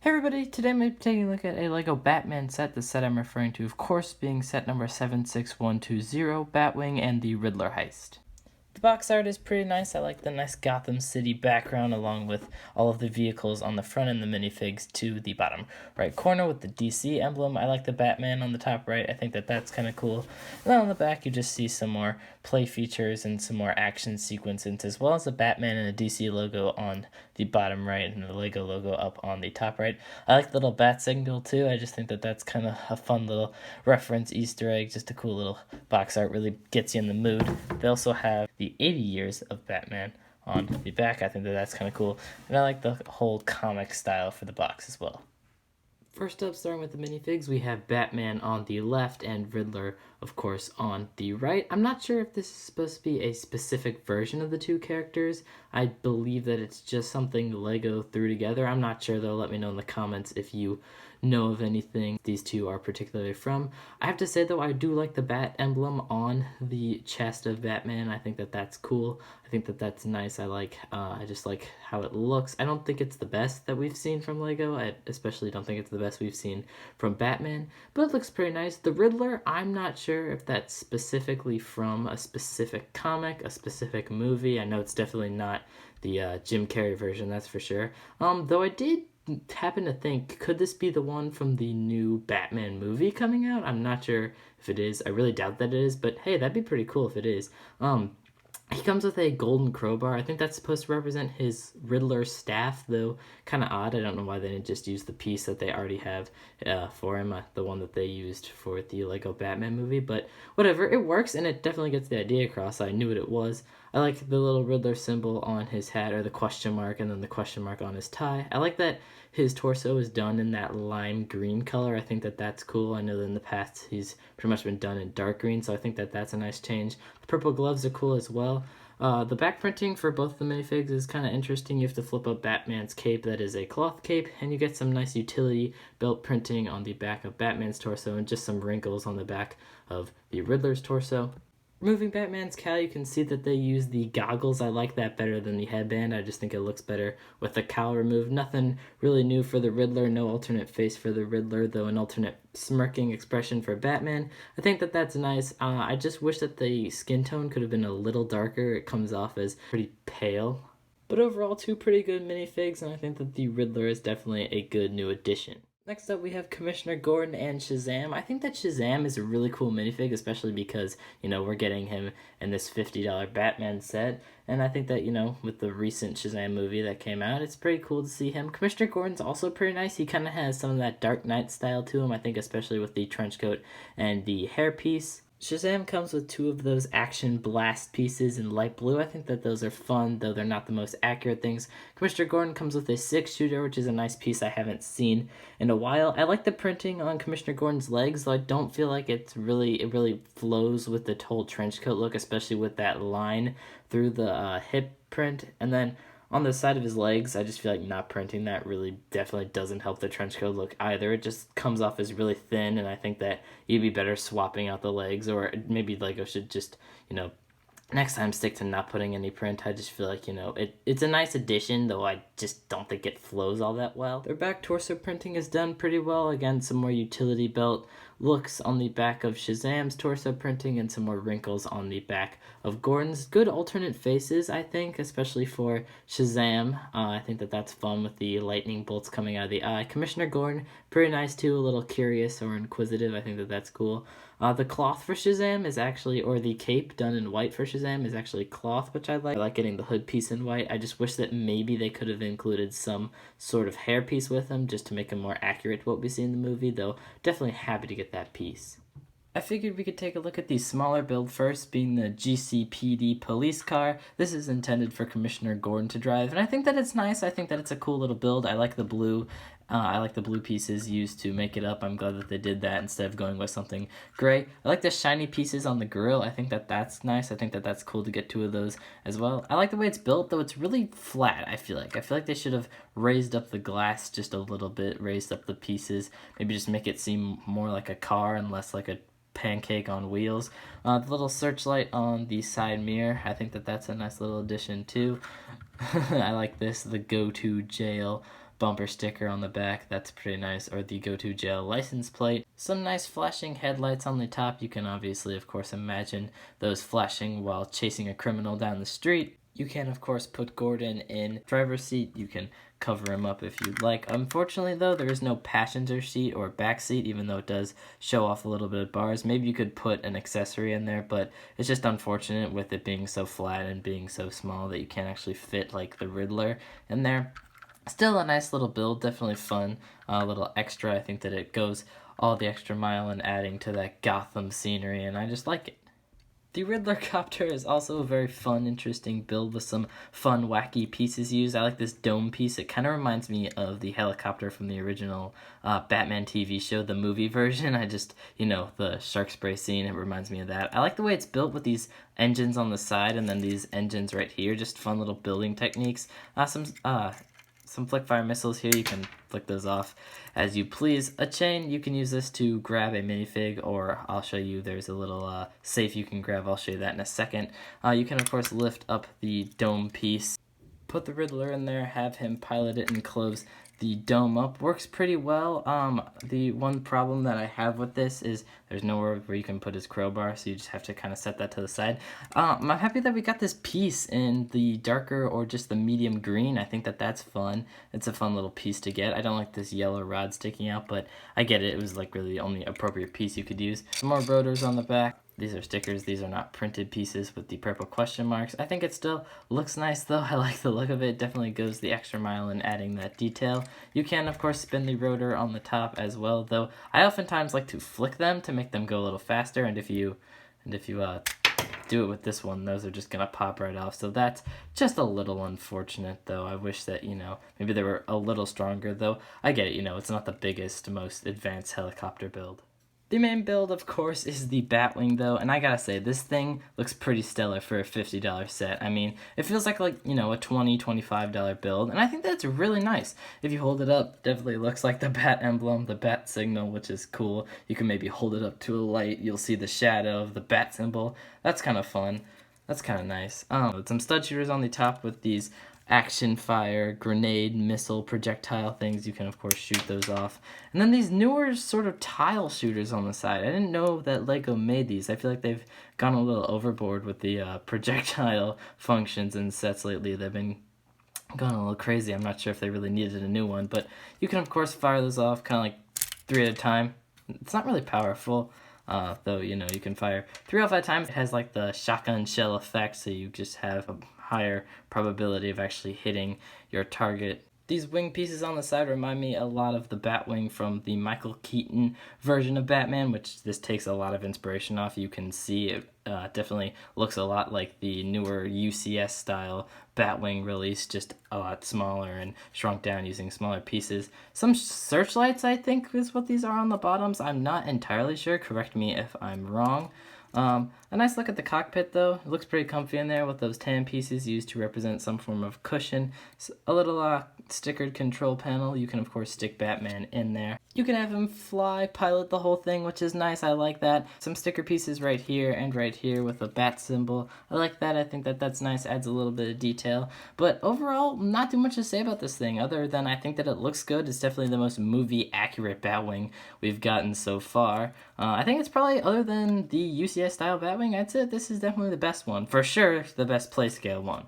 Hey everybody, today I'm taking a look at a LEGO Batman set. The set I'm referring to, of course, being set number 76120, Batwing and the Riddler Heist. The box art is pretty nice. I like the nice Gotham City background along with all of the vehicles on the front and the minifigs to the bottom right corner with the DC emblem. I like the Batman on the top right. I think that that's kind of cool. And then on the back you just see some more play features and some more action sequences, as well as the Batman and the DC logo on the bottom right and the LEGO logo up on the top right. I like the little bat signal too. I just think that that's kind of a fun little reference Easter egg, just a cool little box art, really gets you in the mood. They also have the 80 years of Batman on the back. I think that that's kind of cool, and I like the whole comic style for the box as well. First up, starting with the minifigs, we have Batman on the left and Riddler, of course, on the right. I'm not sure if this is supposed to be a specific version of the two characters. I believe that it's just something LEGO threw together. I'm not sure, though. Let me know in the comments if you know of anything these two are particularly from. I have to say, though, I do like the bat emblem on the chest of Batman. I think that that's cool. I think that that's nice. I just like how it looks. I don't think it's the best that we've seen from LEGO. I especially don't think it's the best we've seen from Batman, but it looks pretty nice. The Riddler, I'm not sure if that's specifically from a specific comic, a specific movie. I know it's definitely not the Jim Carrey version, that's for sure. Though I did happen to think, could this be the one from the new Batman movie coming out? I'm not sure if it is. I really doubt that it is, but hey, that'd be pretty cool if it is. He comes with a golden crowbar. I think that's supposed to represent his Riddler staff, though kind of odd. I don't know why they didn't just use the piece that they already have for him, the one that they used for the LEGO Batman movie, but whatever, it works, and it definitely gets the idea across. I knew what it was. I like the little Riddler symbol on his hat, or the question mark, and then the question mark on his tie. I like that his torso is done in that lime green color. I think that that's cool. I know that in the past he's pretty much been done in dark green, so I think that that's a nice change. The purple gloves are cool as well. The back printing for both the minifigs is kind of interesting. You have to flip up Batman's cape, that is a cloth cape, and you get some nice utility belt printing on the back of Batman's torso and just some wrinkles on the back of the Riddler's torso. Removing Batman's cowl, you can see that they use the goggles. I like that better than the headband. I just think it looks better with the cowl removed. Nothing really new for the Riddler. No alternate face for the Riddler, though an alternate smirking expression for Batman. I think that that's nice. I just wish that the skin tone could have been a little darker. It comes off as pretty pale. But overall, two pretty good minifigs, and I think that the Riddler is definitely a good new addition. Next up, we have Commissioner Gordon and Shazam. I think that Shazam is a really cool minifig, especially because, we're getting him in this $50 Batman set. And I think that, with the recent Shazam movie that came out, it's pretty cool to see him. Commissioner Gordon's also pretty nice. He kind of has some of that Dark Knight style to him, I think, especially with the trench coat and the hairpiece. Shazam comes with two of those action blast pieces in light blue. I think that those are fun, though they're not the most accurate things. Commissioner Gordon comes with a 6-shooter, which is a nice piece I haven't seen in a while. I like the printing on Commissioner Gordon's legs, though I don't feel like it really flows with the whole trench coat look, especially with that line through the hip print. And then on the side of his legs, I just feel like not printing that really definitely doesn't help the trench coat look either. It just comes off as really thin, and I think that you'd be better swapping out the legs, or maybe LEGO should just, next time stick to not putting any print. I just feel like, it's a nice addition, though I just don't think it flows all that well. Their back torso printing is done pretty well. Again, some more utility belt looks on the back of Shazam's torso printing and some more wrinkles on the back of Gordon's. Good alternate faces, I think, especially for Shazam. I think that that's fun with the lightning bolts coming out of the eye. Commissioner Gordon, pretty nice too, a little curious or inquisitive. I think that that's cool. The cloth for Shazam is actually, or the cape done in white for Shazam is actually cloth, which I like. I like getting the hood piece in white. I just wish that maybe they could have included some sort of hair piece with him just to make him more accurate to what we see in the movie, though definitely happy to get that piece. I figured we could take a look at the smaller build first, being the GCPD police car. This is intended for Commissioner Gordon to drive, and I think that it's nice. I think that it's a cool little build. I like the blue. I like the blue pieces used to make it up. I'm glad that they did that instead of going with something gray. I like the shiny pieces on the grill. I think that that's nice. I think that that's cool to get two of those as well. I like the way it's built, though it's really flat, I feel like. I feel like they should have raised up the glass just a little bit, raised up the pieces, maybe just make it seem more like a car and less like a pancake on wheels. The little searchlight on the side mirror, I think that that's a nice little addition too. I like this, the go to jail bumper sticker on the back, that's pretty nice, or the go to jail license plate. Some nice flashing headlights on the top. You can obviously, of course, imagine those flashing while chasing a criminal down the street. You can, of course, put Gordon in driver's seat. You can cover him up if you'd like. Unfortunately, though, there is no passenger seat or back seat, even though it does show off a little bit of bars. Maybe you could put an accessory in there, but it's just unfortunate with it being so flat and being so small that you can't actually fit, like, the Riddler in there. Still a nice little build, definitely fun, a little extra. I think that it goes all the extra mile in adding to that Gotham scenery, and I just like it. The Riddler copter is also a very fun, interesting build with some fun, wacky pieces used. I like this dome piece. It kind of reminds me of the helicopter from the original Batman TV show, the movie version. I just, the shark spray scene, it reminds me of that. I like the way it's built with these engines on the side and then these engines right here. Just fun little building techniques. Some flick fire missiles here, you can flick those off as you please. A chain, you can use this to grab a minifig, or I'll show you there's a little safe you can grab. I'll show you that in a second. You can, of course, lift up the dome piece, put the Riddler in there, have him pilot it and close the dome up. Works pretty well. The one problem that I have with this is there's nowhere where you can put his crowbar, so you just have to kind of set that to the side. I'm happy that we got this piece in the darker or just the medium green. I think that that's fun. It's a fun little piece to get. I don't like this yellow rod sticking out, but I get it. It was like really the only appropriate piece you could use. Some more rotors on the back. These are stickers. These are not printed pieces with the purple question marks. I think it still looks nice, though. I like the look of it. Definitely goes the extra mile in adding that detail. You can, of course, spin the rotor on the top as well, though I oftentimes like to flick them to make them go a little faster, and if you do it with this one, those are just going to pop right off. So that's just a little unfortunate, though. I wish that, maybe they were a little stronger, though. I get it, it's not the biggest, most advanced helicopter build. The main build, of course, is the Batwing, though, and I gotta say, this thing looks pretty stellar for a $50 set. I mean, it feels like a $20, $25 build, and I think that's really nice. If you hold it up, definitely looks like the bat emblem, the bat signal, which is cool. You can maybe hold it up to a light, you'll see the shadow of the bat symbol. That's kind of fun. That's kind of nice. Some stud shooters on the top with these action fire, grenade, missile, projectile things. You can, of course, shoot those off. And then these newer sort of tile shooters on the side. I didn't know that LEGO made these. I feel like they've gone a little overboard with the projectile functions in sets lately. They've been going a little crazy. I'm not sure if they really needed a new one, but you can, of course, fire those off kind of like 3 at a time. It's not really powerful. Though, you can fire 3 off at a time. It has like the shotgun shell effect, so you just have a higher probability of actually hitting your target. These wing pieces on the side remind me a lot of the Batwing from the Michael Keaton version of Batman, which this takes a lot of inspiration off. You can see it definitely looks a lot like the newer UCS style Batwing release, just a lot smaller and shrunk down using smaller pieces. Some searchlights, I think, is what these are on the bottoms. I'm not entirely sure. Correct me if I'm wrong. A nice look at the cockpit, though. It looks pretty comfy in there with those tan pieces used to represent some form of cushion. So a little stickered control panel. You can, of course, stick Batman in there. You can have him fly, pilot the whole thing, which is nice. I like that. Some sticker pieces right here and right here with a bat symbol. I like that. I think that that's nice. Adds a little bit of detail. But overall, not too much to say about this thing other than I think that it looks good. It's definitely the most movie-accurate Batwing we've gotten so far. I think it's probably, other than the UCS style Batwing, I'd say this is definitely the best one. For sure, the best play scale one.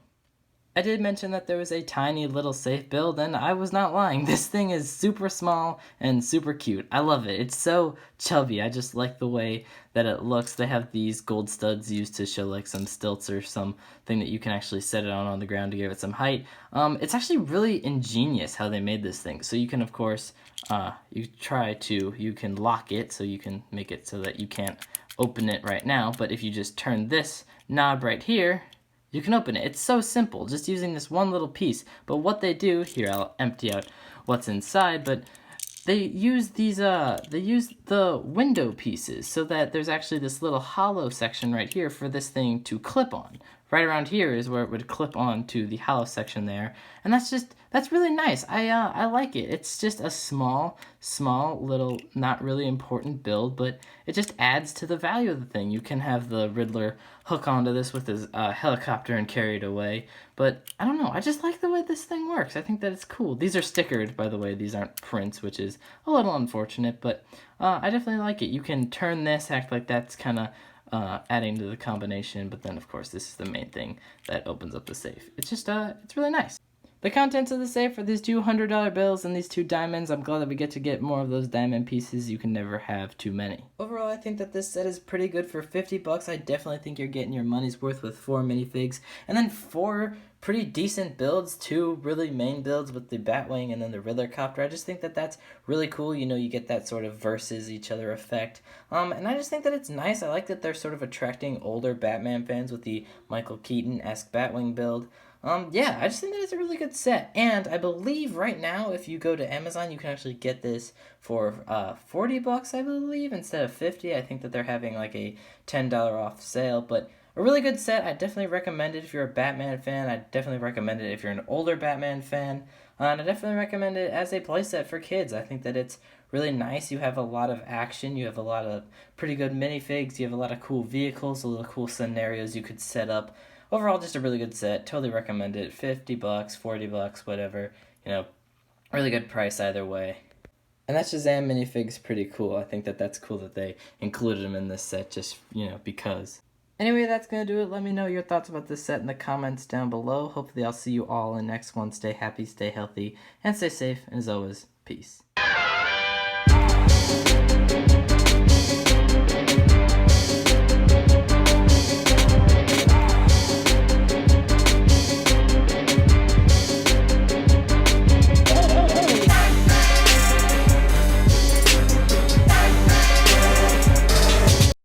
I did mention that there was a tiny little safe build, and I was not lying. This thing is super small and super cute. I love it. It's so chubby. I just like the way that it looks. They have these gold studs used to show like some stilts or something that you can actually set it on the ground to give it some height. It's actually really ingenious how they made this thing. So you can, of course, you can lock it, so you can make it so that you can't open it right now. But if you just turn this knob right here, you can open it. It's so simple, just using this one little piece. But what they do, here I'll empty out what's inside, but they use the window pieces so that there's actually this little hollow section right here for this thing to clip on right around here is where it would clip on to the hollow section there, and that's really nice. I like it. It's just a small little, not really important build, but it just adds to the value of the thing. You can have the Riddler hook onto this with his helicopter and carry it away, but I don't know, I just like the way this thing works. I think that it's cool. These are stickered, by the way. These aren't prints, which is a little unfortunate, but I definitely like it. You can turn this, act like that's kind of adding to the combination, but then of course this is the main thing that opens up the safe. It's just it's really nice. The contents of the safe are these two $100 bills and these 2 diamonds. I'm glad that we get more of those diamond pieces. You can never have too many. Overall, I think that this set is pretty good for $50. I definitely think you're getting your money's worth with 4 minifigs and then 4 pretty decent builds, 2 really main builds with the Batwing and then the Riddler copter. I just think that that's really cool. You know, you get that sort of versus each other effect. And I just think that it's nice. I like that they're sort of attracting older Batman fans with the Michael Keaton-esque Batwing build. Yeah, I just think that it's a really good set, and I believe right now if you go to Amazon, you can actually get this for $40, I believe, instead of $50. I think that they're having like a $10 off sale, but a really good set. I definitely recommend it if you're a Batman fan. I definitely recommend it if you're an older Batman fan, and I definitely recommend it as a playset for kids. I think that it's really nice. You have a lot of action, you have a lot of pretty good minifigs, you have a lot of cool vehicles, a lot of cool scenarios you could set up. Overall, just a really good set. Totally recommend it. $50, $40, whatever. You know, really good price either way. And that Shazam minifig's pretty cool. I think that that's cool that they included them in this set just, you know, because. Anyway, that's going to do it. Let me know your thoughts about this set in the comments down below. Hopefully I'll see you all in the next one. Stay happy, stay healthy, and stay safe. And as always, peace.